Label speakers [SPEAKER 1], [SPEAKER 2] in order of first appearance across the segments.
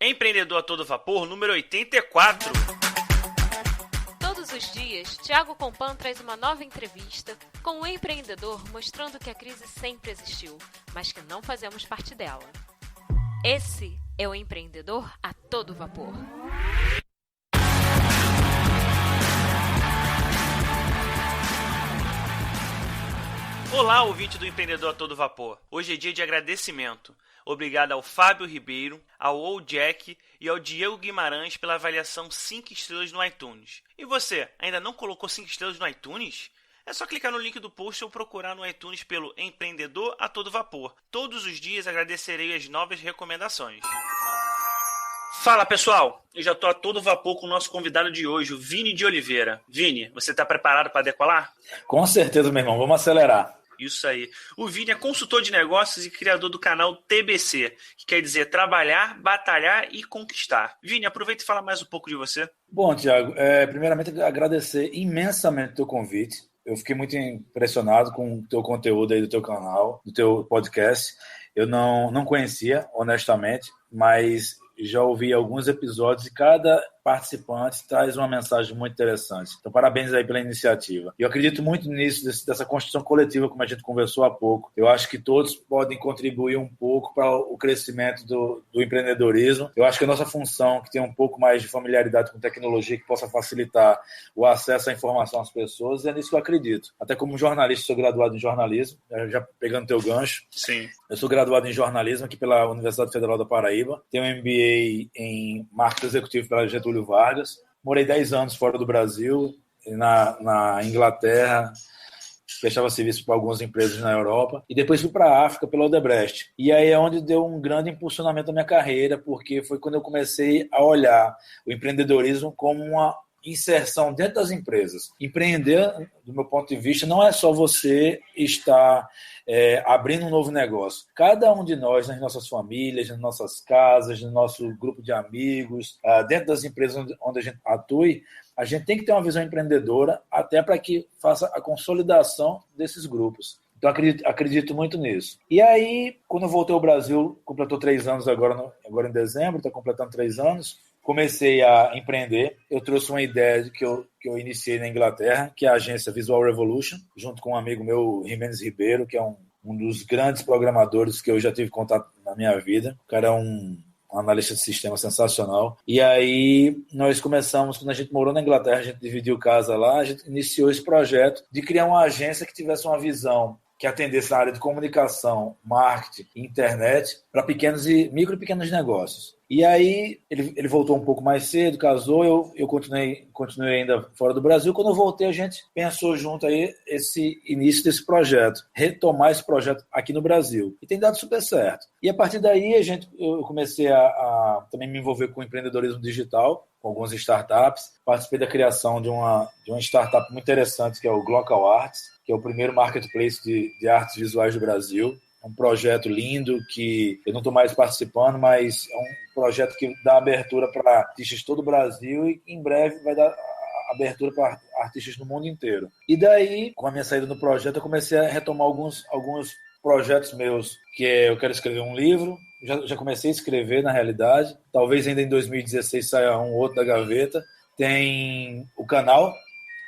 [SPEAKER 1] Empreendedor a Todo Vapor, número 84.
[SPEAKER 2] Todos os dias, Thiago Compan traz uma nova entrevista com um empreendedor mostrando que a crise sempre existiu, mas que não fazemos parte dela. Esse é o Empreendedor a Todo Vapor.
[SPEAKER 1] Olá, ouvinte do Empreendedor a Todo Vapor. Hoje é dia de agradecimento. Obrigado ao Fábio Ribeiro, ao Old Jack e ao Diego Guimarães pela avaliação 5 estrelas no iTunes. E você, ainda não colocou 5 estrelas no iTunes? É só clicar no link do post ou procurar no iTunes pelo Empreendedor a Todo Vapor. Todos os dias agradecerei as novas recomendações. Fala pessoal, eu já estou a todo vapor com o nosso convidado de hoje, o Vini de Oliveira. Vini, você está preparado para decolar?
[SPEAKER 3] Com certeza, meu irmão, vamos acelerar.
[SPEAKER 1] Isso aí. O Vini é consultor de negócios e criador do canal TBC, que quer dizer Trabalhar, Batalhar e Conquistar. Vini, aproveita e fala mais um pouco de você.
[SPEAKER 3] Bom, Thiago, primeiramente agradecer imensamente o teu convite. Eu fiquei muito impressionado com o teu conteúdo aí do teu canal, do teu podcast. Eu não conhecia, honestamente, mas já ouvi alguns episódios e cada participante traz uma mensagem muito interessante. Então, parabéns aí pela iniciativa. Eu acredito muito nisso, dessa construção coletiva, como a gente conversou há pouco. Eu acho que todos podem contribuir um pouco para o crescimento do empreendedorismo. Eu acho que a nossa função, que tem um pouco mais de familiaridade com tecnologia, que possa facilitar o acesso à informação às pessoas, é nisso que eu acredito. Até como jornalista, sou graduado em jornalismo, já pegando teu gancho.
[SPEAKER 1] Sim.
[SPEAKER 3] Eu sou graduado em jornalismo aqui pela Universidade Federal da Paraíba. Tenho um MBA em marketing executivo pela Getúlio Vargas. Morei 10 anos fora do Brasil, na Inglaterra, prestava serviço para algumas empresas na Europa, e depois fui para a África pela Odebrecht. E aí é onde deu um grande impulsionamento na minha carreira, porque foi quando eu comecei a olhar o empreendedorismo como uma inserção dentro das empresas. Empreender, do meu ponto de vista, não é só você estar abrindo um novo negócio. Cada um de nós, nas nossas famílias, nas nossas casas, no nosso grupo de amigos, dentro das empresas onde a gente atue, a gente tem que ter uma visão empreendedora até para que faça a consolidação desses grupos. Então, acredito muito nisso. E aí, quando eu voltei ao Brasil, completou 3 anos agora em dezembro, está completando 3 anos, comecei a empreender. Eu trouxe uma ideia que eu iniciei na Inglaterra, que é a agência Visual Revolution, junto com um amigo meu, Jimenez Ribeiro, que é um dos grandes programadores que eu já tive contato na minha vida. O cara é um analista de sistema sensacional. E aí nós começamos, quando a gente morou na Inglaterra, a gente dividiu casa lá, a gente iniciou esse projeto de criar uma agência que tivesse uma visão que atendesse a área de comunicação, marketing e internet para micro e pequenos negócios. E aí ele voltou um pouco mais cedo, casou, eu continuei ainda fora do Brasil. Quando eu voltei, a gente pensou junto aí esse início desse projeto, retomar esse projeto aqui no Brasil. E tem dado super certo. E a partir daí eu comecei a também me envolver com empreendedorismo digital, com algumas startups. Participei da criação de uma startup muito interessante, que é o Glocal Arts, que é o primeiro marketplace de artes visuais do Brasil. É um projeto lindo que eu não estou mais participando, mas é um projeto que dá abertura para artistas de todo o Brasil e em breve vai dar abertura para artistas do mundo inteiro. E daí, com a minha saída do projeto, eu comecei a retomar alguns projetos meus, que eu quero escrever um livro, já comecei a escrever na realidade, talvez ainda em 2016 saia um outro da gaveta. Tem o canal,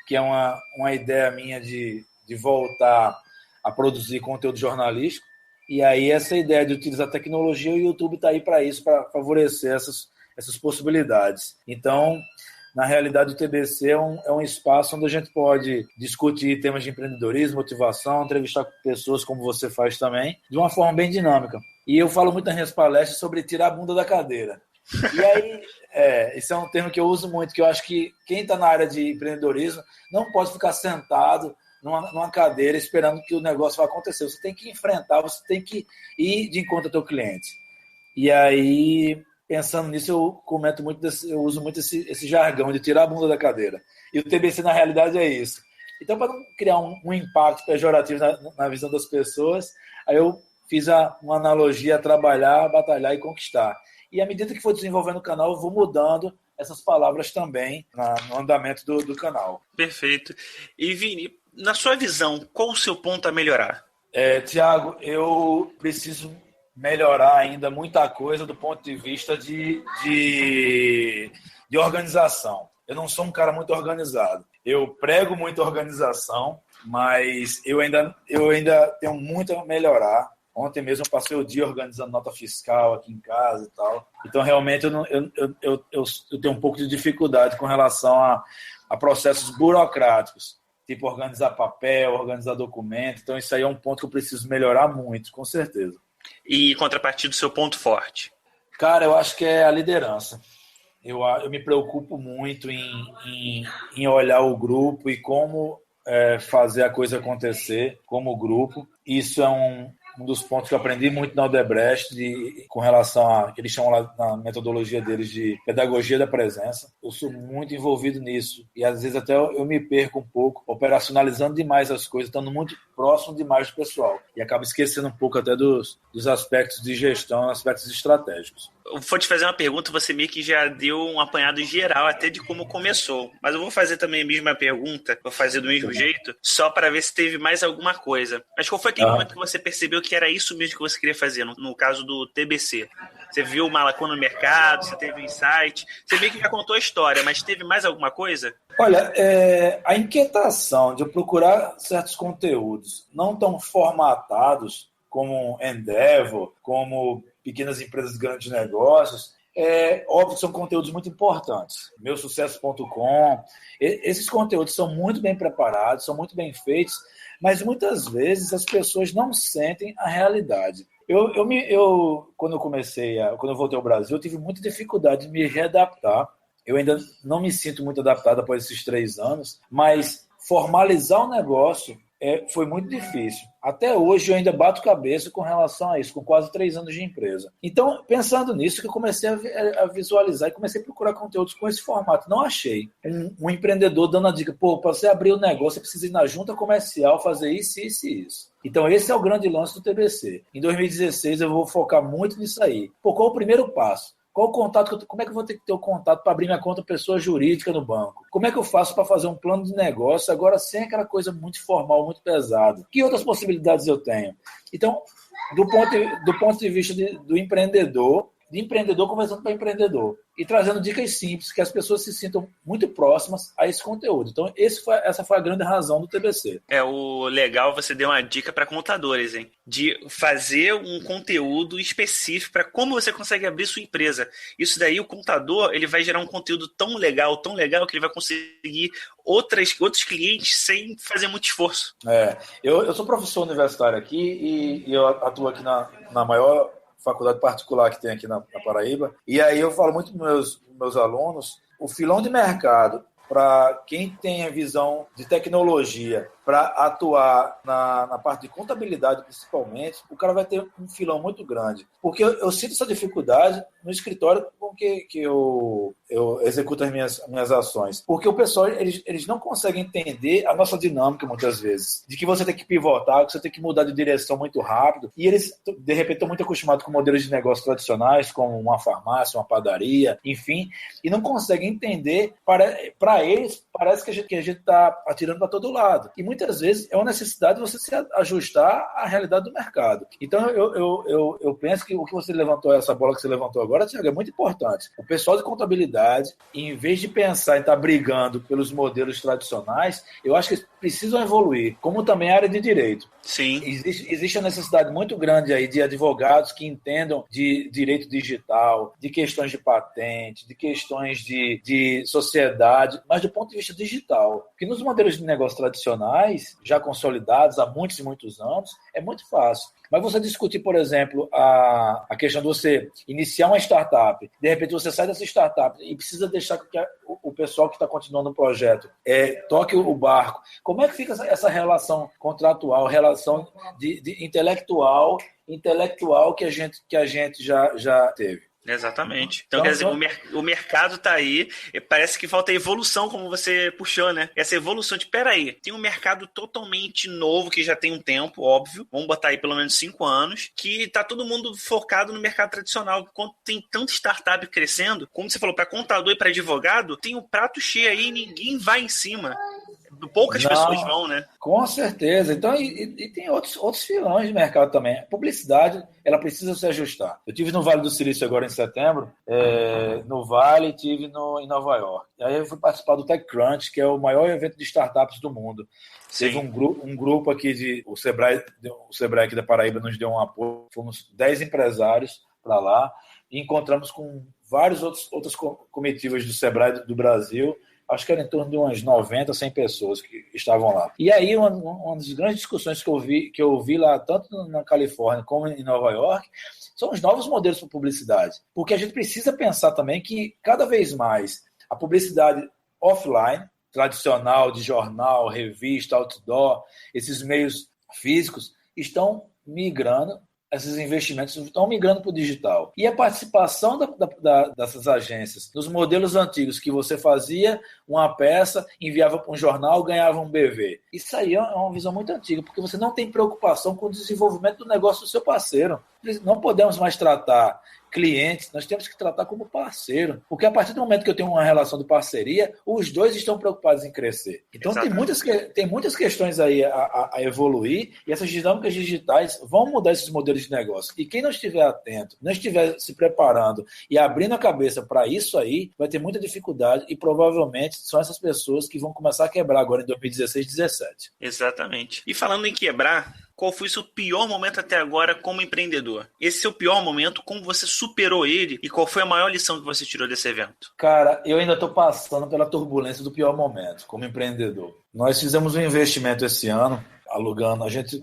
[SPEAKER 3] que é uma ideia minha de voltar a produzir conteúdo jornalístico. E aí essa ideia de utilizar tecnologia, o YouTube está aí para isso, para favorecer essas possibilidades. Então, na realidade, o TBC é um espaço onde a gente pode discutir temas de empreendedorismo, motivação, entrevistar pessoas como você faz também, de uma forma bem dinâmica. E eu falo muito nas minhas palestras sobre tirar a bunda da cadeira. E aí, esse é um termo que eu uso muito, que eu acho que quem está na área de empreendedorismo não pode ficar sentado numa cadeira esperando que o negócio vá acontecer. Você tem que enfrentar, você tem que ir de encontro ao teu cliente. E aí, pensando nisso, eu uso muito esse jargão de tirar a bunda da cadeira. E o TBC, na realidade, é isso. Então, para não criar um impacto pejorativo na visão das pessoas, aí eu fiz uma analogia a trabalhar, batalhar e conquistar. E à medida que for desenvolvendo o canal, eu vou mudando essas palavras também no andamento do canal.
[SPEAKER 1] Perfeito. E Vini, na sua visão, qual o seu ponto a melhorar?
[SPEAKER 3] Tiago, eu preciso melhorar ainda muita coisa do ponto de vista de organização. Eu não sou um cara muito organizado. Eu prego muita organização, mas eu ainda tenho muito a melhorar. Ontem mesmo eu passei o dia organizando nota fiscal aqui em casa e tal. Então, realmente, eu tenho um pouco de dificuldade com relação a processos burocráticos, tipo organizar papel, organizar documento. Então, isso aí é um ponto que eu preciso melhorar muito, com certeza.
[SPEAKER 1] E contrapartida, o seu ponto forte?
[SPEAKER 3] Cara, eu acho que é a liderança. Eu me preocupo muito em olhar o grupo e como fazer a coisa acontecer como grupo. Isso é um dos pontos que eu aprendi muito na Odebrecht com relação a que eles chamam lá na metodologia deles de pedagogia da presença. Eu sou muito envolvido nisso e às vezes até eu me perco um pouco, operacionalizando demais as coisas, estando muito próximo demais do pessoal e acabo esquecendo um pouco até dos aspectos de gestão, aspectos estratégicos.
[SPEAKER 1] Eu vou te fazer uma pergunta, você meio que já deu um apanhado geral até de como começou. Mas eu vou fazer também a mesma pergunta, vou fazer do mesmo jeito, só para ver se teve mais alguma coisa. Mas qual foi aquele momento que você percebeu que era isso mesmo que você queria fazer, no caso do TBC? Você viu uma lacuna no mercado, você teve um insight, você meio que já contou a história, mas teve mais alguma coisa?
[SPEAKER 3] Olha, a inquietação de eu procurar certos conteúdos não tão formatados como Endeavor, como pequenas empresas de grandes negócios, óbvio que são conteúdos muito importantes. Meusucesso.com, esses conteúdos são muito bem preparados, são muito bem feitos, mas muitas vezes as pessoas não sentem a realidade. Quando eu voltei ao Brasil, eu tive muita dificuldade de me readaptar. Eu ainda não me sinto muito adaptado após esses 3 anos, mas formalizar o negócio foi muito difícil. Até hoje eu ainda bato cabeça com relação a isso, com quase 3 anos de empresa. Então, pensando nisso, que eu comecei a visualizar e comecei a procurar conteúdos com esse formato. Não achei um empreendedor dando a dica, para você abrir o negócio, você precisa ir na junta comercial, fazer isso, isso e isso. Então, esse é o grande lance do TBC. Em 2016, eu vou focar muito nisso aí. Qual é o primeiro passo? Qual o contato? Como é que eu vou ter que ter o contato para abrir minha conta pessoa jurídica no banco? Como é que eu faço para fazer um plano de negócio agora sem aquela coisa muito formal, muito pesada? Que outras possibilidades eu tenho? Então, do ponto de vista do empreendedor, de empreendedor conversando para empreendedor e trazendo dicas simples que as pessoas se sintam muito próximas a esse conteúdo. Então, essa foi a grande razão do TBC.
[SPEAKER 1] O legal, você deu uma dica para contadores, hein? De fazer um conteúdo específico para como você consegue abrir sua empresa. Isso daí, o contador, ele vai gerar um conteúdo tão legal, que ele vai conseguir outros clientes sem fazer muito esforço.
[SPEAKER 3] Eu sou professor universitário aqui e eu atuo aqui na maior faculdade particular que tem aqui na Paraíba. E aí eu falo muito para meus alunos, o filão de mercado para quem tem a visão de tecnologia para atuar na parte de contabilidade, principalmente, o cara vai ter um filão muito grande. Porque eu sinto essa dificuldade no escritório com que eu executo as minhas ações. Porque o pessoal, eles não conseguem entender a nossa dinâmica, muitas vezes. De que você tem que pivotar, que você tem que mudar de direção muito rápido. E eles, de repente, estão muito acostumados com modelos de negócio tradicionais, como uma farmácia, uma padaria, enfim, e não conseguem entender. Para eles, parece que a gente está atirando para todo lado. E muitas vezes é uma necessidade de você se ajustar à realidade do mercado. Então, eu penso que o que você levantou, essa bola que você levantou agora, Thiago, é muito importante. O pessoal de contabilidade, em vez de pensar em estar brigando pelos modelos tradicionais, eu acho que eles precisam evoluir, como também a área de direito.
[SPEAKER 1] Sim.
[SPEAKER 3] Existe uma necessidade muito grande aí de advogados que entendam de direito digital, de questões de patente, de questões de sociedade, mas do ponto de vista digital. Porque nos modelos de negócio tradicionais, já consolidados há muitos e muitos anos, é muito fácil. Mas você discutir, por exemplo, a questão de você iniciar uma startup, de repente você sai dessa startup e precisa deixar que o pessoal que está continuando o projeto toque o barco. Como é que fica essa relação contratual, relação de intelectual que a gente já teve?
[SPEAKER 1] Exatamente. Então, quer dizer, o mercado tá aí, parece que falta evolução, como você puxou, né? Essa evolução de, peraí, tem um mercado totalmente novo, que já tem um tempo, óbvio, vamos botar aí pelo menos 5 anos, que tá todo mundo focado no mercado tradicional. Quando tem tanta startup crescendo, como você falou, para contador e para advogado, tem um prato cheio aí e ninguém vai em cima. poucas pessoas vão, né?
[SPEAKER 3] Com certeza. Então, e tem outros filões de mercado também. A publicidade, ela precisa se ajustar. Eu tive no Vale do Silício agora em setembro, no Vale, tive em Nova York. E aí eu fui participar do TechCrunch, que é o maior evento de startups do mundo. Sim. Teve um grupo aqui, o Sebrae aqui da Paraíba nos deu um apoio, fomos 10 empresários para lá, e encontramos com várias outras comitivas do Sebrae do Brasil. Acho que era em torno de umas 90, 100 pessoas que estavam lá. E aí, uma das grandes discussões que eu vi lá, tanto na Califórnia como em Nova York, são os novos modelos para publicidade. Porque a gente precisa pensar também que, cada vez mais, a publicidade offline, tradicional, de jornal, revista, outdoor, esses meios físicos, estão migrando. Esses investimentos estão migrando para o digital. E a participação dessas agências nos modelos antigos, que você fazia uma peça, enviava para um jornal, ganhava um BV. Isso aí é uma visão muito antiga, porque você não tem preocupação com o desenvolvimento do negócio do seu parceiro. Não podemos mais tratar clientes, nós temos que tratar como parceiro, porque a partir do momento que eu tenho uma relação de parceria, os dois estão preocupados em crescer. Então tem muitas questões aí a evoluir, e essas dinâmicas digitais vão mudar esses modelos de negócio. E quem não estiver atento, não estiver se preparando e abrindo a cabeça para isso aí, vai ter muita dificuldade, e provavelmente são essas pessoas que vão começar a quebrar agora em 2016, 2017.
[SPEAKER 1] Exatamente. E falando em quebrar, qual foi o seu pior momento até agora como empreendedor? Esse seu pior momento, como você superou ele e qual foi a maior lição que você tirou desse evento?
[SPEAKER 3] Cara, eu ainda estou passando pela turbulência do pior momento como empreendedor. Nós fizemos um investimento esse ano, alugando. A gente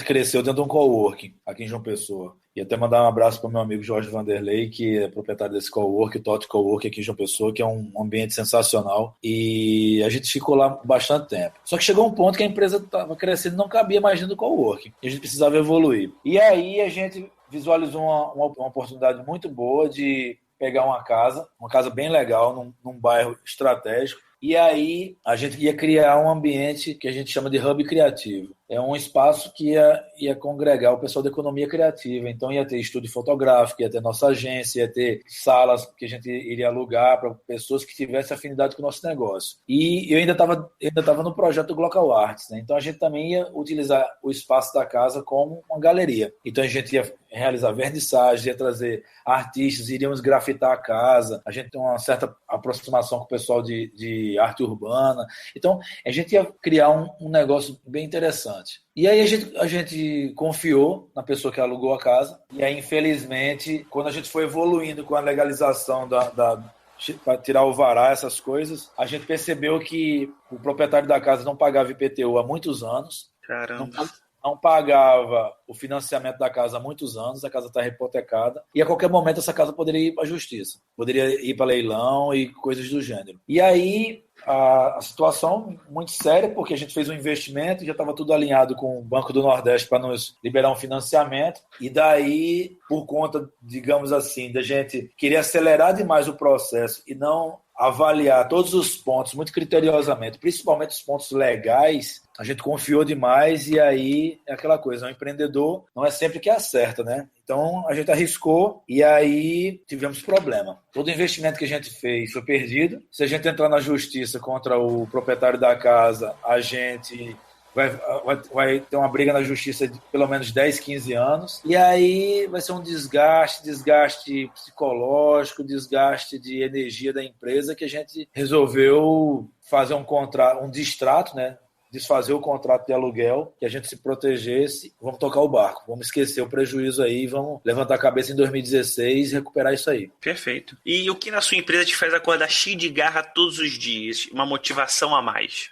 [SPEAKER 3] cresceu dentro de um coworking aqui em João Pessoa. E até mandar um abraço para o meu amigo Jorge Vanderlei, que é proprietário desse coworking, o Totti Coworking aqui em João Pessoa, que é um ambiente sensacional. E a gente ficou lá bastante tempo. Só que chegou um ponto que a empresa estava crescendo e não cabia mais dentro do coworking. E a gente precisava evoluir. E aí a gente visualizou uma oportunidade muito boa de pegar uma casa bem legal, num bairro estratégico. E aí a gente ia criar um ambiente que a gente chama de hub criativo. É um espaço que ia congregar o pessoal da economia criativa. Então ia ter estúdio fotográfico, ia ter nossa agência, ia ter salas que a gente iria alugar para pessoas que tivessem afinidade com o nosso negócio. E eu ainda estava no projeto do Glocal Arts, né? Então a gente também ia utilizar o espaço da casa como uma galeria. Então a gente ia realizar vernissagem, ia trazer artistas, iríamos grafitar a casa. A gente tem uma certa aproximação com o pessoal de arte urbana. Então a gente ia criar um negócio bem interessante. E aí a gente confiou na pessoa que alugou a casa. E aí, infelizmente, quando a gente foi evoluindo com a legalização para tirar o alvará, essas coisas, a gente percebeu que o proprietário da casa não pagava IPTU há muitos anos.
[SPEAKER 1] Caramba.
[SPEAKER 3] Não pagava o financiamento da casa há muitos anos, a casa está hipotecada, e a qualquer momento essa casa poderia ir para a justiça, poderia ir para leilão e coisas do gênero. E aí a situação muito séria, porque a gente fez um investimento e já estava tudo alinhado com o Banco do Nordeste para nos liberar um financiamento, e daí, por conta, digamos assim, da gente querer acelerar demais o processo e não avaliar todos os pontos muito criteriosamente, principalmente os pontos legais, a gente confiou demais. E aí é aquela coisa, um empreendedor não é sempre que acerta, né? Então a gente arriscou e aí tivemos problema. Todo investimento que a gente fez foi perdido. Se a gente entrar na justiça contra o proprietário da casa, a gente vai ter uma briga na justiça de pelo menos 10, 15 anos. E aí vai ser um desgaste psicológico, desgaste de energia da empresa, que a gente resolveu fazer um distrato, né? Desfazer o contrato de aluguel, que a gente se protegesse. Vamos tocar o barco, vamos esquecer o prejuízo aí, vamos levantar a cabeça em 2016 e recuperar isso aí.
[SPEAKER 1] Perfeito. E o que na sua empresa te faz acordar cheio de garra todos os dias? Uma motivação a mais?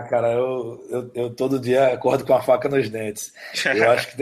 [SPEAKER 3] Cara, eu todo dia acordo com a faca nos dentes. Eu acho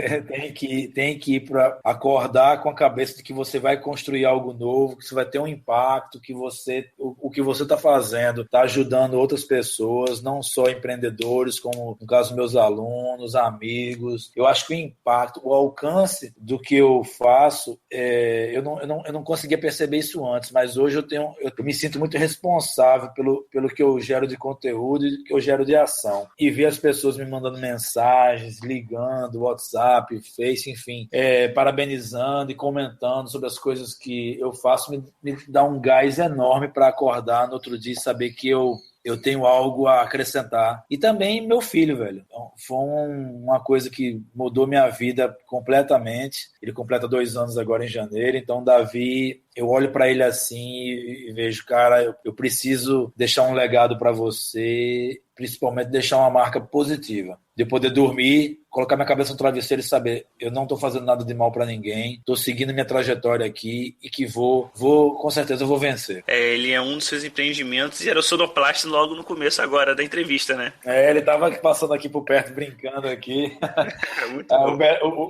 [SPEAKER 3] que tem que ir para acordar com a cabeça de que você vai construir algo novo, que você vai ter um impacto, que o que você está fazendo está ajudando outras pessoas, não só empreendedores, como no caso meus alunos, amigos. Eu acho que o impacto, o alcance do que eu faço, eu não conseguia perceber isso antes, mas hoje eu me sinto muito responsável pelo que eu gero de conteúdo e que eu gero de ação. E ver as pessoas me mandando mensagens, ligando, WhatsApp, Face, enfim, parabenizando e comentando sobre as coisas que eu faço, me dá um gás enorme para acordar no outro dia e saber que eu eu tenho algo a acrescentar. E também meu filho, velho. Então, foi uma coisa que mudou minha vida completamente. Ele completa 2 anos agora em janeiro. Então, Davi, eu olho para ele assim e vejo, cara, eu preciso deixar um legado para você, principalmente deixar uma marca positiva. De eu poder dormir, colocar minha cabeça no travesseiro e saber, eu não estou fazendo nada de mal para ninguém, estou seguindo minha trajetória aqui e que com certeza eu vou vencer.
[SPEAKER 1] Ele é um dos seus empreendimentos e era o sonoplasta logo no começo agora da entrevista, né?
[SPEAKER 3] Ele estava passando aqui por perto, brincando aqui.
[SPEAKER 1] Muito bom.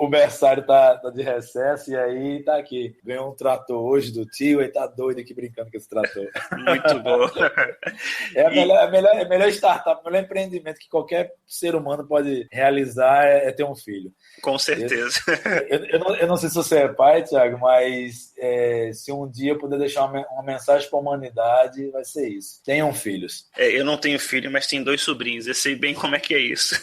[SPEAKER 3] O berçário tá de recesso e aí tá aqui. Ganhou um trator hoje do tio e tá doido aqui brincando com esse trator.
[SPEAKER 1] Muito bom.
[SPEAKER 3] É a melhor startup, o melhor empreendimento que qualquer ser humano pode realizar é ter um filho.
[SPEAKER 1] Com certeza.
[SPEAKER 3] Eu não sei se você é pai, Thiago, mas se um dia eu puder deixar uma mensagem para a humanidade, vai ser isso. Tenham filhos.
[SPEAKER 1] Eu não tenho filho, mas tenho 2 sobrinhos. Eu sei bem como é que é isso.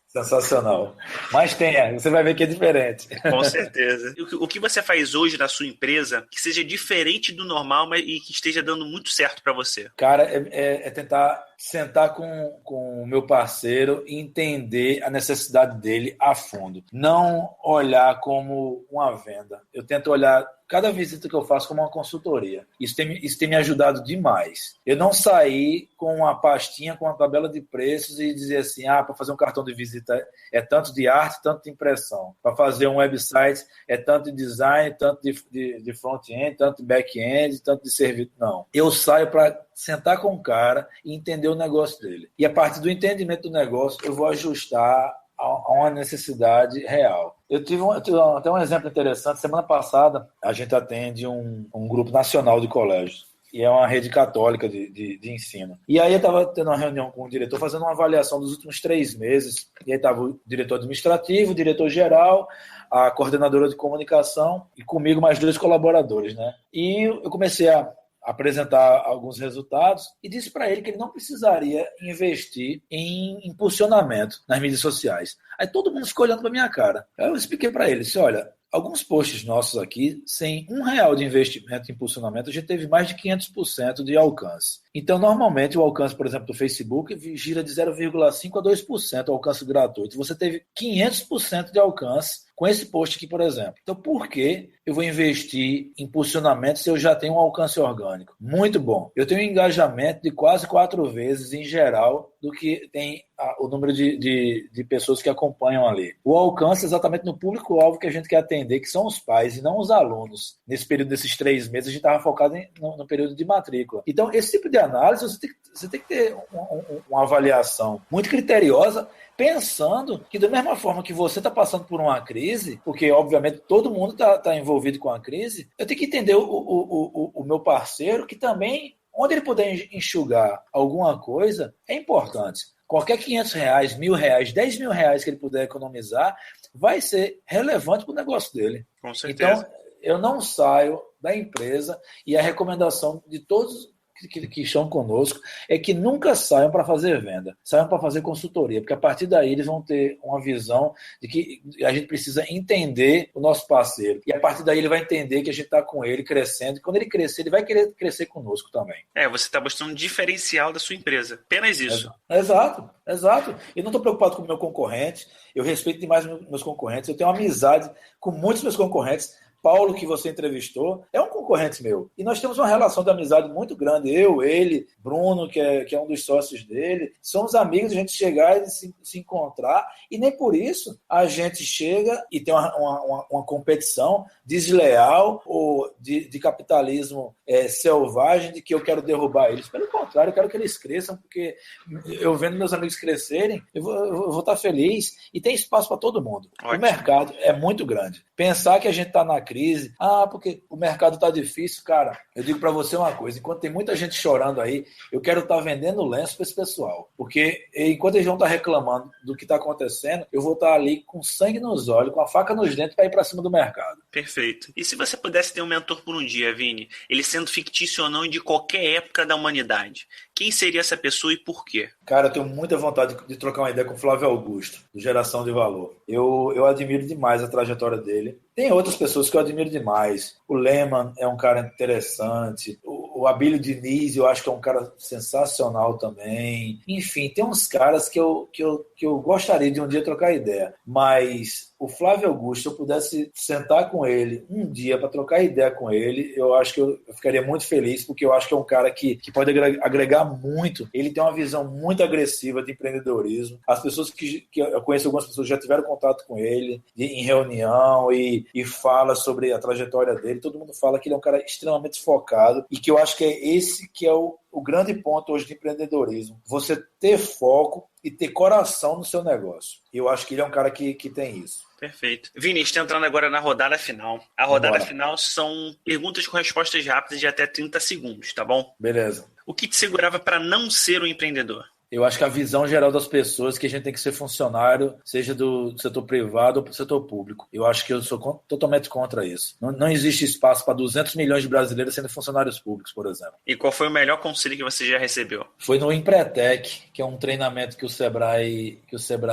[SPEAKER 3] Sensacional. Mas você vai ver que é diferente.
[SPEAKER 1] Com certeza. O que você faz hoje na sua empresa que seja diferente do normal e que esteja dando muito certo para você?
[SPEAKER 3] Cara, é tentar sentar com o meu parceiro e entender a necessidade dele a fundo. Não olhar como uma venda. Eu tento olhar cada visita que eu faço como uma consultoria. Isso tem me ajudado demais. Eu não sair com uma pastinha, com uma tabela de preços e dizer assim, para fazer um cartão de visita é tanto de arte, tanto de impressão. Para fazer um website é tanto de design, tanto de front-end, tanto de back-end, tanto de serviço. Não. Eu saio para sentar com o cara e entender o negócio dele. E a partir do entendimento do negócio, eu vou ajustar a uma necessidade real. Eu tive até um exemplo interessante. Semana passada, a gente atende um grupo nacional de colégios. E é uma rede católica de ensino. E aí eu estava tendo uma reunião com o diretor, fazendo uma avaliação dos últimos 3 meses. E aí estava o diretor administrativo, o diretor-geral, a coordenadora de comunicação e comigo mais 2 colaboradores, né? E eu comecei a apresentar alguns resultados e disse para ele que ele não precisaria investir em impulsionamento nas mídias sociais. Aí todo mundo ficou olhando para minha cara. Aí eu expliquei para ele, disse, olha, alguns posts nossos aqui, sem R$1 de investimento em impulsionamento, a gente teve mais de 500% de alcance. Então, normalmente, o alcance, por exemplo, do Facebook gira de 0,5% a 2% alcance gratuito. Você teve 500% de alcance com esse post aqui, por exemplo. Então, por que eu vou investir em impulsionamento se eu já tenho um alcance orgânico? Muito bom. Eu tenho um engajamento de quase 4 vezes, em geral, do que tem o número de pessoas que acompanham ali. O alcance exatamente no público-alvo que a gente quer atender, que são os pais e não os alunos. Nesse período desses 3 meses, a gente estava focado no período de matrícula. Então, esse tipo de análise, você tem que ter uma avaliação muito criteriosa, pensando que da mesma forma que você está passando por uma crise, porque obviamente todo mundo está envolvido com a crise, eu tenho que entender o meu parceiro que também, onde ele puder enxugar alguma coisa, é importante. Qualquer R$500, R$1.000, R$10.000 que ele puder economizar vai ser relevante para o negócio dele.
[SPEAKER 1] Com certeza.
[SPEAKER 3] Então, eu não saio da empresa e a recomendação de todos que estão conosco é que nunca saiam para fazer venda, saiam para fazer consultoria, porque a partir daí eles vão ter uma visão de que a gente precisa entender o nosso parceiro, e a partir daí ele vai entender que a gente está com ele crescendo, e quando ele crescer, ele vai querer crescer conosco também.
[SPEAKER 1] Você está mostrando um diferencial da sua empresa, apenas isso.
[SPEAKER 3] Exato. Eu não estou preocupado com o meu concorrente, eu respeito demais meus concorrentes, eu tenho uma amizade com muitos meus concorrentes. Paulo, que você entrevistou, é um concorrente meu. E nós temos uma relação de amizade muito grande. Eu, ele, Bruno, que é um dos sócios dele. Somos amigos, a gente chegar e se encontrar. E nem por isso a gente chega e tem uma competição desleal ou de capitalismo selvagem, de que eu quero derrubar eles. Pelo contrário, eu quero que eles cresçam, porque eu vendo meus amigos crescerem, eu vou estar feliz. E tem espaço para todo mundo. Ótimo. O mercado é muito grande. Pensar que a gente está na crise, porque o mercado está difícil, cara, eu digo para você uma coisa, enquanto tem muita gente chorando aí, eu quero estar vendendo lenço para esse pessoal, porque enquanto eles vão estar reclamando do que está acontecendo, eu vou estar ali com sangue nos olhos, com a faca nos dentes para ir para cima do mercado.
[SPEAKER 1] Perfeito. E se você pudesse ter um mentor por um dia, Vini, ele sendo fictício ou não, de qualquer época da humanidade, quem seria essa pessoa e por quê?
[SPEAKER 3] Cara, eu tenho muita vontade de trocar uma ideia com o Flávio Augusto, do Geração de Valor. Eu admiro demais a trajetória dele. Tem outras pessoas que eu admiro demais. O Lehman é um cara interessante. O O Abílio Diniz, eu acho que é um cara sensacional também. Enfim, tem uns caras que eu gostaria de um dia trocar ideia. Mas o Flávio Augusto, se eu pudesse sentar com ele um dia para trocar ideia com ele, eu acho que eu ficaria muito feliz, porque eu acho que é um cara que pode agregar muito. Ele tem uma visão muito agressiva de empreendedorismo. As pessoas que eu conheço, algumas pessoas já tiveram contato com ele em reunião e fala sobre a trajetória dele. Todo mundo fala que ele é um cara extremamente focado e que eu acho que é esse que é o grande ponto hoje de empreendedorismo. Você ter foco e ter coração no seu negócio. Eu acho que ele é um cara que tem isso.
[SPEAKER 1] Perfeito. Vini, está entrando agora na rodada final. A rodada final são perguntas com respostas rápidas de até 30 segundos, tá bom?
[SPEAKER 3] Beleza.
[SPEAKER 1] O que te segurava para não ser um empreendedor?
[SPEAKER 3] Eu acho que a visão geral das pessoas, que a gente tem que ser funcionário, seja do setor privado ou do setor público. Eu acho que eu sou totalmente contra isso. Não existe espaço para 200 milhões de brasileiros sendo funcionários públicos, por exemplo.
[SPEAKER 1] E qual foi o melhor conselho que você já recebeu?
[SPEAKER 3] Foi no Empretec, que é um treinamento que o Sebrae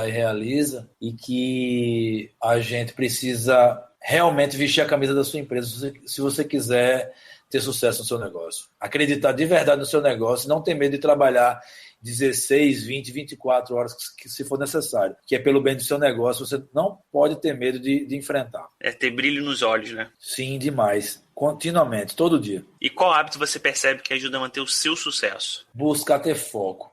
[SPEAKER 3] realiza e que a gente precisa realmente vestir a camisa da sua empresa se você quiser ter sucesso no seu negócio. Acreditar de verdade no seu negócio, não ter medo de trabalhar 16, 20, 24 horas, que se for necessário, que é pelo bem do seu negócio, você não pode ter medo de enfrentar.
[SPEAKER 1] É ter brilho nos olhos, né?
[SPEAKER 3] Sim, demais. Continuamente, todo dia.
[SPEAKER 1] E qual hábito você percebe que ajuda a manter o seu sucesso?
[SPEAKER 3] Buscar ter foco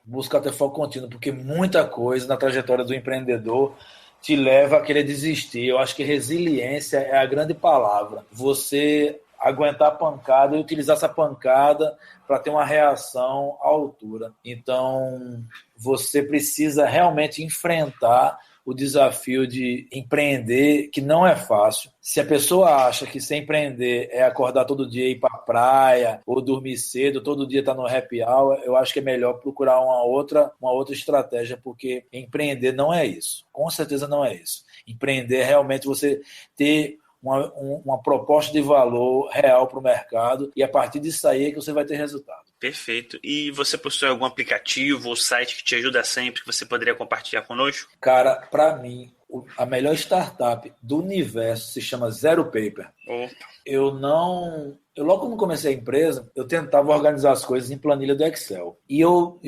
[SPEAKER 3] contínuo, porque muita coisa na trajetória do empreendedor te leva a querer desistir. Eu acho que resiliência é a grande palavra. Você aguentar a pancada e utilizar essa pancada para ter uma reação à altura. Então, você precisa realmente enfrentar o desafio de empreender, que não é fácil. Se a pessoa acha que ser empreender é acordar todo dia e ir para a praia, ou dormir cedo, todo dia estar no happy hour, eu acho que é melhor procurar uma outra estratégia, porque empreender não é isso. Com certeza não é isso. Empreender é realmente você ter uma proposta de valor real para o mercado, e a partir disso aí é que você vai ter resultado.
[SPEAKER 1] Perfeito. E você possui algum aplicativo ou site que te ajuda sempre, que você poderia compartilhar conosco?
[SPEAKER 3] Cara, para mim, a melhor startup do universo se chama Zero Paper.
[SPEAKER 1] Opa.
[SPEAKER 3] Eu logo quando comecei a empresa, eu tentava organizar as coisas em planilha do Excel. E eu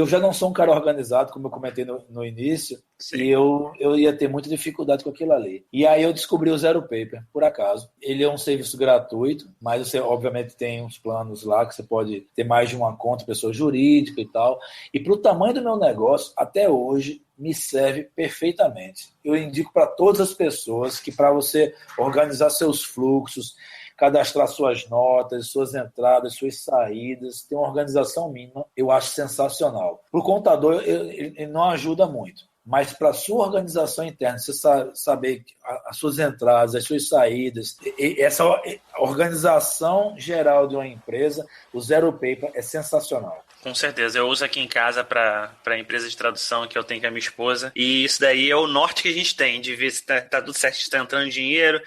[SPEAKER 3] já não sou um cara organizado, como eu comentei no início. Sim. E eu ia ter muita dificuldade com aquilo ali. E aí eu descobri o Zero Paper, por acaso. Ele é um serviço gratuito, mas você obviamente tem uns planos lá que você pode ter mais de uma conta, pessoa jurídica e tal. E para o tamanho do meu negócio, até hoje, me serve perfeitamente. Eu indico para todas as pessoas que, para você organizar seus fluxos, cadastrar suas notas, suas entradas, suas saídas, ter uma organização mínima, eu acho sensacional. Para o contador, ele não ajuda muito. Mas para a sua organização interna, você saber as suas entradas, as suas saídas, essa organização geral de uma empresa, o Zero Paper é sensacional.
[SPEAKER 1] Com certeza, eu uso aqui em casa para a empresa de tradução que eu tenho com a minha esposa, e isso daí é o norte que a gente tem, de ver se tá tudo certo, se está entrando dinheiro,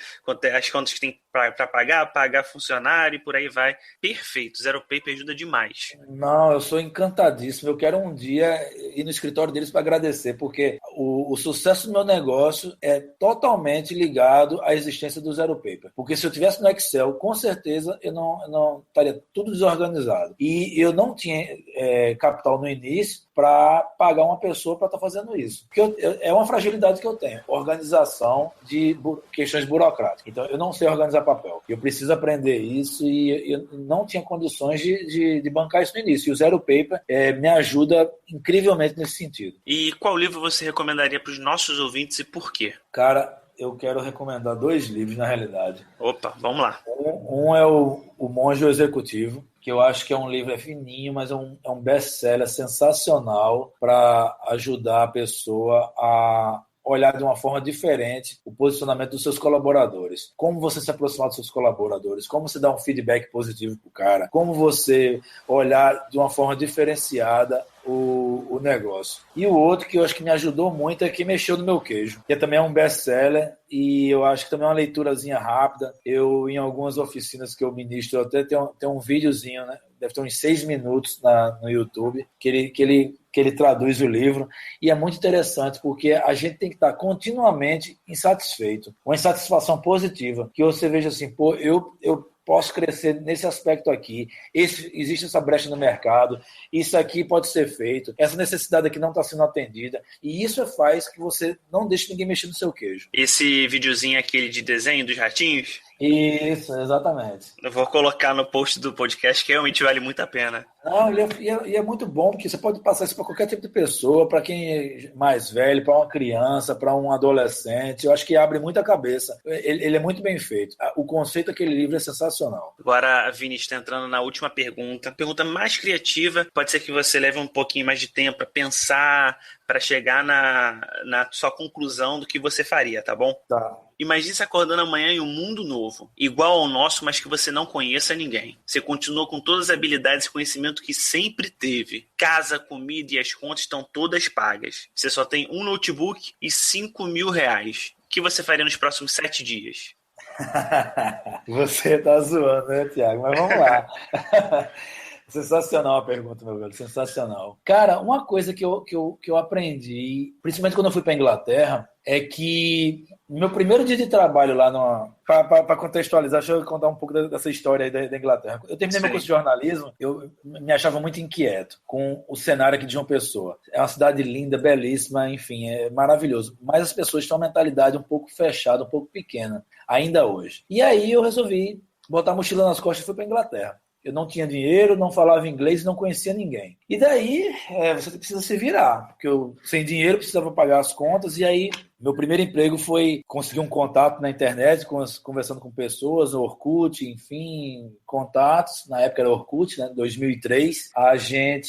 [SPEAKER 1] as contas que tem para pagar funcionário e por aí vai. Perfeito, Zero Paper ajuda demais.
[SPEAKER 3] Não, eu sou encantadíssimo, eu quero um dia ir no escritório deles para agradecer, porque o sucesso do meu negócio é totalmente ligado à existência do Zero Paper, porque se eu tivesse no Excel, com certeza eu não estaria tudo desorganizado, e eu não tinha capital no início para pagar uma pessoa para estar fazendo isso. Porque é uma fragilidade que eu tenho, organização de questões burocráticas. Então, eu não sei organizar papel. Eu preciso aprender isso e eu não tinha condições de bancar isso no início. E o Zero Paper me ajuda incrivelmente nesse sentido.
[SPEAKER 1] E qual livro você recomendaria para os nossos ouvintes e por quê?
[SPEAKER 3] Cara, eu quero recomendar 2 livros, na realidade.
[SPEAKER 1] Opa, vamos lá.
[SPEAKER 3] Um é o Monge Executivo, que eu acho que é um livro fininho, mas é um best-seller sensacional para ajudar a pessoa a olhar de uma forma diferente o posicionamento dos seus colaboradores. Como você se aproximar dos seus colaboradores, como você dar um feedback positivo para o cara, como você olhar de uma forma diferenciada o negócio. E o outro que eu acho que me ajudou muito é Que Mexeu no Meu Queijo, que também é um best-seller e eu acho que também é uma leiturazinha rápida. Eu, em algumas oficinas que eu ministro, eu até tenho um videozinho, né? Deve ter uns 6 minutos no YouTube, que ele traduz o livro, e é muito interessante, porque a gente tem que estar continuamente insatisfeito, uma insatisfação positiva, que você veja assim, pô, eu posso crescer nesse aspecto aqui, existe essa brecha no mercado, isso aqui pode ser feito, essa necessidade aqui não está sendo atendida, e isso faz que você não deixe ninguém mexer no seu queijo.
[SPEAKER 1] Esse videozinho aquele de desenho dos ratinhos?
[SPEAKER 3] Isso, exatamente.
[SPEAKER 1] Eu vou colocar no post do podcast, que realmente vale muito a pena.
[SPEAKER 3] Não, e é muito bom, porque você pode passar isso para qualquer tipo de pessoa, para quem é mais velho, para uma criança, para um adolescente. Eu acho que abre muita cabeça. Ele é muito bem feito. O conceito daquele livro é sensacional.
[SPEAKER 1] Agora, Vini, está entrando na última pergunta. Pergunta mais criativa. Pode ser que você leve um pouquinho mais de tempo para pensar, para chegar na sua conclusão do que você faria, tá bom?
[SPEAKER 3] Tá.
[SPEAKER 1] Imagine se acordando amanhã em um mundo novo, igual ao nosso, mas que você não conheça ninguém. Você continua com todas as habilidades e conhecimento que sempre teve. Casa, comida e as contas estão todas pagas. Você só tem um notebook e R$5.000. O que você faria nos próximos 7 dias?
[SPEAKER 3] Você tá zoando, né, Thiago? Mas vamos lá. Sensacional a pergunta, meu velho. Sensacional. Cara, uma coisa que eu aprendi, principalmente quando eu fui para Inglaterra, é que no meu primeiro dia de trabalho lá, para contextualizar, deixa eu contar um pouco dessa história aí da Inglaterra. Eu terminei meu curso de jornalismo, eu me achava muito inquieto com o cenário aqui de João Pessoa. É uma cidade linda, belíssima, enfim, é maravilhoso. Mas as pessoas têm uma mentalidade um pouco fechada, um pouco pequena, ainda hoje. E aí eu resolvi botar a mochila nas costas e fui para Inglaterra. Eu não tinha dinheiro, não falava inglês, não conhecia ninguém. E daí, você precisa se virar, porque eu, sem dinheiro, precisava pagar as contas. E aí, meu primeiro emprego foi conseguir um contato na internet, conversando com pessoas, no Orkut, enfim, contatos. Na época era Orkut, né, 2003.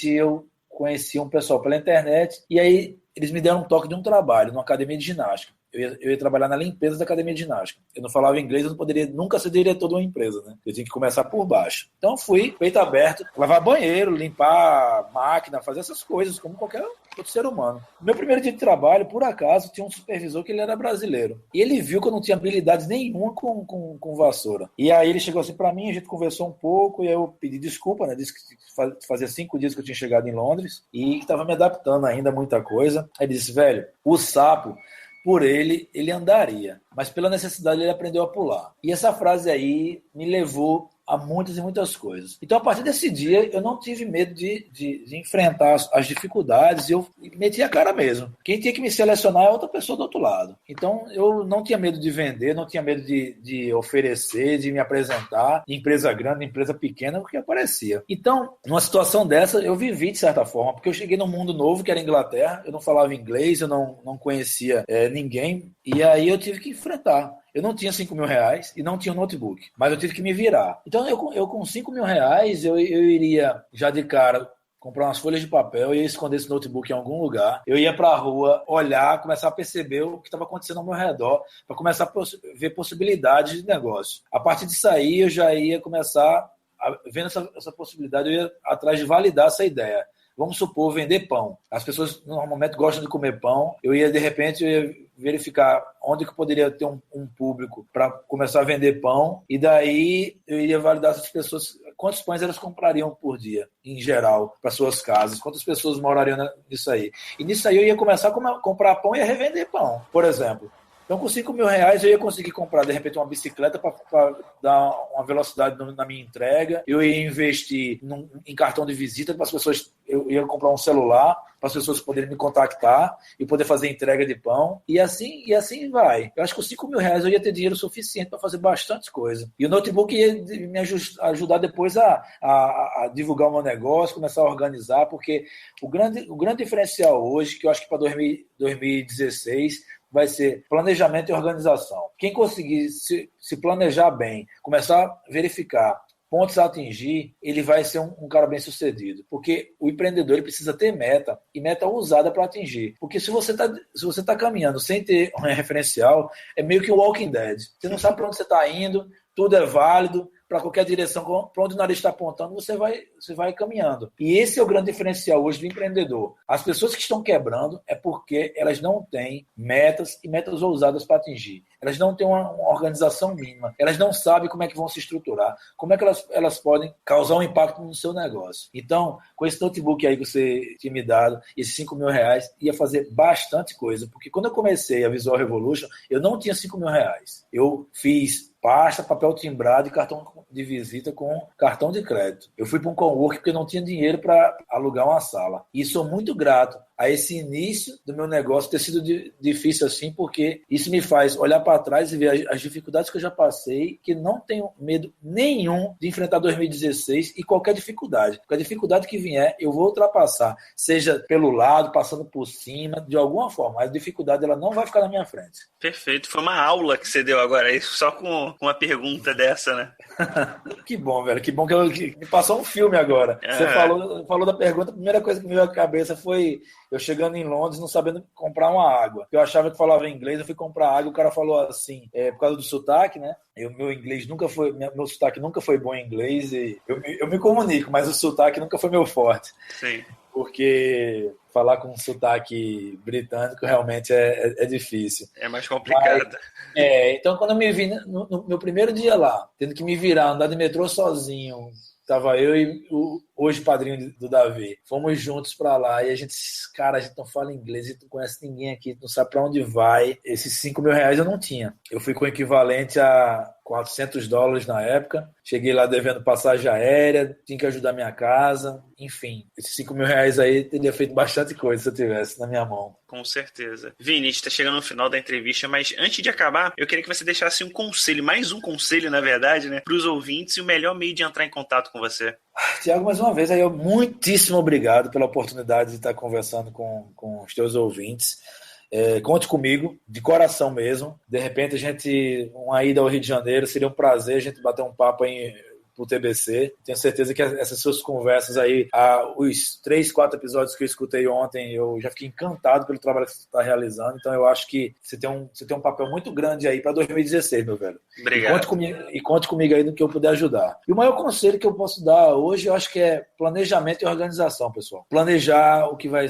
[SPEAKER 3] Eu conheci um pessoal pela internet. E aí, eles me deram um toque de um trabalho numa academia de ginástica. Eu ia trabalhar na limpeza da academia de ginástica. Eu não falava inglês, eu não poderia nunca ser diretor de uma empresa, né? Eu tinha que começar por baixo. Então fui, peito aberto, lavar banheiro, limpar máquina, fazer essas coisas, como qualquer outro ser humano. Meu primeiro dia de trabalho, por acaso, tinha um supervisor que ele era brasileiro. E ele viu que eu não tinha habilidade nenhuma com vassoura. E aí ele chegou assim pra mim, a gente conversou um pouco, e aí eu pedi desculpa, né? Disse que fazia 5 dias que eu tinha chegado em Londres e que estava me adaptando ainda a muita coisa. Aí ele disse, velho, o sapo, por ele andaria, mas pela necessidade ele aprendeu a pular. E essa frase aí me levou a muitas e muitas coisas. Então, a partir desse dia, eu não tive medo de enfrentar as dificuldades e eu meti a cara mesmo. Quem tinha que me selecionar é outra pessoa do outro lado. Então, eu não tinha medo de vender, não tinha medo de oferecer, de me apresentar, de empresa grande, de empresa pequena, porque aparecia. Então, numa situação dessa, eu vivi de certa forma, porque eu cheguei num mundo novo, que era a Inglaterra, eu não falava inglês, eu não conhecia ninguém, e aí eu tive que enfrentar. Eu não tinha R$5.000 e não tinha um notebook, mas eu tive que me virar. Então, eu com R$5.000, eu iria já de cara comprar umas folhas de papel, eu ia esconder esse notebook em algum lugar, eu ia para a rua olhar, começar a perceber o que estava acontecendo ao meu redor, para começar a ver possibilidades de negócio. A partir disso aí, eu já ia começar, vendo essa possibilidade, eu ia atrás de validar essa ideia. Vamos supor, vender pão. As pessoas normalmente gostam de comer pão. Eu ia verificar onde que poderia ter um público para começar a vender pão. E daí eu iria validar essas pessoas, quantos pães elas comprariam por dia, em geral, para suas casas. Quantas pessoas morariam nisso aí. E nisso aí eu ia começar a comprar pão e a revender pão, por exemplo. Então, com R$5.000, eu ia conseguir comprar, de repente, uma bicicleta para dar uma velocidade na minha entrega. Eu ia investir em cartão de visita para as pessoas. Eu ia comprar um celular para as pessoas poderem me contactar e poder fazer entrega de pão. E assim vai. Eu acho que com R$5.000 eu ia ter dinheiro suficiente para fazer bastante coisa. E o notebook ia me ajudar depois a divulgar o meu negócio, começar a organizar, porque o grande diferencial hoje, que eu acho que para 2016... vai ser planejamento e organização. Quem conseguir se planejar bem, começar a verificar pontos a atingir, ele vai ser um cara bem sucedido. Porque o empreendedor ele precisa ter meta e meta ousada para atingir. Porque se você tá caminhando sem ter um referencial, é meio que o Walking Dead. Você não sabe para onde você está indo, tudo é válido, para qualquer direção, para onde o nariz está apontando, você vai caminhando. E esse é o grande diferencial hoje do empreendedor. As pessoas que estão quebrando é porque elas não têm metas e metas ousadas para atingir. Elas não têm uma organização mínima. Elas não sabem como é que vão se estruturar, como é que elas podem causar um impacto no seu negócio. Então, com esse notebook aí que você tinha me dado, esses R$5.000, ia fazer bastante coisa. Porque quando eu comecei a Visual Revolution, eu não tinha R$5.000. Eu fiz pasta, papel timbrado e cartão de visita com cartão de crédito. Eu fui para um coworking porque não tinha dinheiro para alugar uma sala. E sou muito grato a esse início do meu negócio ter sido difícil assim, porque isso me faz olhar para trás e ver as dificuldades que eu já passei, que não tenho medo nenhum de enfrentar 2016 e qualquer dificuldade. Qualquer dificuldade que vier, eu vou ultrapassar, seja pelo lado, passando por cima, de alguma forma. A dificuldade ela não vai ficar na minha frente.
[SPEAKER 1] Perfeito. Foi uma aula que você deu agora, isso só com uma pergunta dessa, né?
[SPEAKER 3] Que bom, velho. Que bom que me passou um filme agora. Você falou da pergunta, a primeira coisa que me veio à cabeça foi eu chegando em Londres não sabendo comprar uma água. Eu achava que falava inglês, eu fui comprar água, o cara falou assim, por causa do sotaque, né? Meu inglês nunca foi, meu sotaque nunca foi bom em inglês e eu me comunico, mas o sotaque nunca foi meu forte.
[SPEAKER 1] Sim.
[SPEAKER 3] Porque falar com um sotaque britânico realmente é difícil.
[SPEAKER 1] É mais complicado.
[SPEAKER 3] Então quando eu me vi no meu primeiro dia lá, tendo que me virar, andar de metrô sozinho, tava eu e o hoje padrinho do Davi. Fomos juntos pra lá e a gente não fala inglês, a gente não conhece ninguém aqui, não sabe pra onde vai. Esses 5 mil reais eu não tinha. Eu fui com o equivalente a $400 na época. Cheguei lá devendo passagem aérea, tinha que ajudar minha casa. Enfim, esses 5 mil reais aí teria feito bastante coisa se eu tivesse na minha mão.
[SPEAKER 1] Com certeza. Vini, a gente tá chegando no final da entrevista, mas antes de acabar, eu queria que você deixasse um conselho, mais um conselho, na verdade, né, pros ouvintes e o melhor meio de entrar em contato com você.
[SPEAKER 3] Tiago, mais uma vez, aí, muitíssimo obrigado pela oportunidade de estar conversando com os teus ouvintes. Conte comigo, de coração mesmo. De repente, uma ida ao Rio de Janeiro, seria um prazer a gente bater um papo aí pro TBC. Tenho certeza que essas suas conversas aí, os 3, 4 episódios que eu escutei ontem, eu já fiquei encantado pelo trabalho que você está realizando. Então eu acho que você tem um papel muito grande aí para 2016, meu velho.
[SPEAKER 1] Obrigado.
[SPEAKER 3] Conte comigo aí no que eu puder ajudar. E o maior conselho que eu posso dar hoje, eu acho que é planejamento e organização, pessoal. Planejar o que vai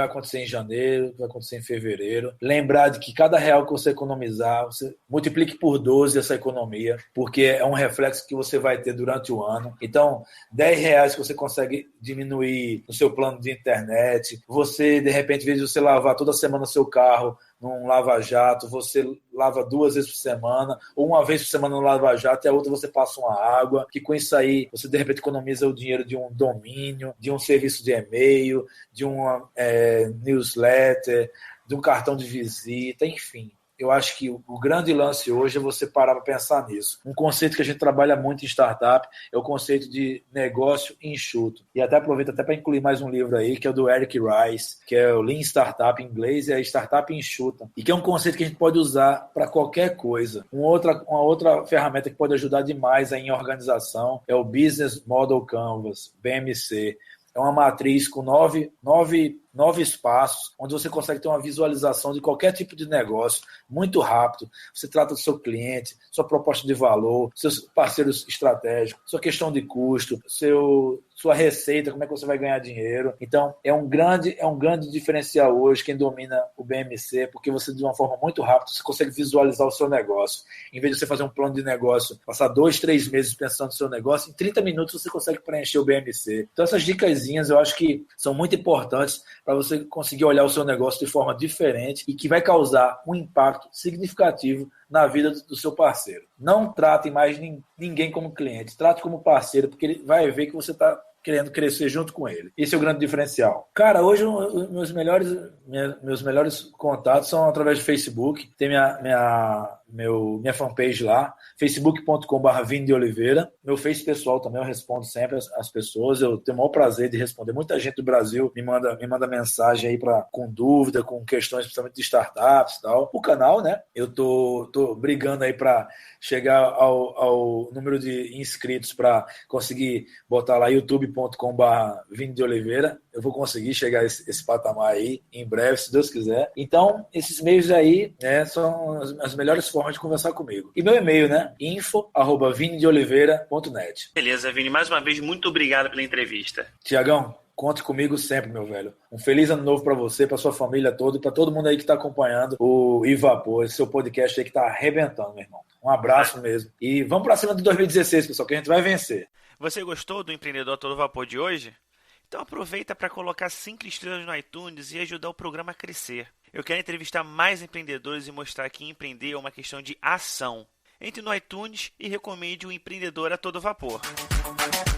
[SPEAKER 3] acontecer em janeiro, o que vai acontecer em fevereiro. Lembrar de que cada real que você economizar, você multiplique por 12 essa economia, porque é um reflexo que você vai ter durante o ano. Então, 10 reais que você consegue diminuir no seu plano de internet, você, de repente, em vez de você lavar toda semana o seu carro num lava-jato, você lava 2 vezes por semana, ou uma vez por semana no lava-jato, e a outra você passa uma água, que com isso aí você de repente economiza o dinheiro de um domínio, de um serviço de e-mail, de uma newsletter, de um cartão de visita, enfim. Eu acho que o grande lance hoje é você parar para pensar nisso. Um conceito que a gente trabalha muito em startup é o conceito de negócio enxuto. E até aproveito até para incluir mais um livro aí, que é o do Eric Rice, que é o Lean Startup em inglês, é Startup Enxuta. E que é um conceito que a gente pode usar para qualquer coisa. Uma outra ferramenta que pode ajudar demais aí em organização é o Business Model Canvas, BMC. É uma matriz com 9 espaços, onde você consegue ter uma visualização de qualquer tipo de negócio, muito rápido. Você trata do seu cliente, sua proposta de valor, seus parceiros estratégicos, sua questão de custo, sua receita, como é que você vai ganhar dinheiro. Então, é um grande diferencial hoje quem domina o BMC, porque você, de uma forma muito rápida, você consegue visualizar o seu negócio. Em vez de você fazer um plano de negócio, passar 2, 3 meses pensando no seu negócio, em 30 minutos você consegue preencher o BMC. Então, essas dicasinhas eu acho que são muito importantes para você conseguir olhar o seu negócio de forma diferente e que vai causar um impacto significativo na vida do seu parceiro. Não trate mais ninguém como cliente, trate como parceiro, porque ele vai ver que você está querendo crescer junto com ele. Esse é o grande diferencial. Cara, hoje meus melhores contatos são através do Facebook. Tem minha fanpage lá, facebook.com/Vini de Oliveira. Meu Face pessoal também, eu respondo sempre as pessoas. Eu tenho o maior prazer de responder. Muita gente do Brasil me manda mensagem aí com dúvida, com questões principalmente de startups e tal. O canal, né? Eu tô brigando aí para chegar ao número de inscritos para conseguir botar lá youtube.com/Vini de Oliveira. Eu vou conseguir chegar a esse patamar aí em breve, se Deus quiser. Então, esses meios aí, né, são as melhores formas de conversar comigo. E meu e-mail, né? info@vinideoliveira.net.
[SPEAKER 1] Beleza, Vini. Mais uma vez, muito obrigado pela entrevista.
[SPEAKER 3] Tiagão, conte comigo sempre, meu velho. Um feliz ano novo para você, para sua família toda e para todo mundo aí que está acompanhando o Ivapor, esse seu podcast aí que está arrebentando, meu irmão. Um abraço mesmo. E vamos para cima de 2016, pessoal, que a gente vai vencer.
[SPEAKER 1] Você gostou do Empreendedor a Todo Vapor de hoje? Então aproveita para colocar 5 estrelas no iTunes e ajudar o programa a crescer. Eu quero entrevistar mais empreendedores e mostrar que empreender é uma questão de ação. entre no iTunes e recomende o Empreendedor a Todo Vapor.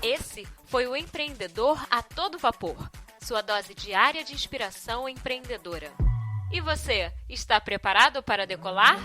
[SPEAKER 2] Esse foi o Empreendedor a Todo Vapor, sua dose diária de inspiração empreendedora. E você, está preparado para decolar?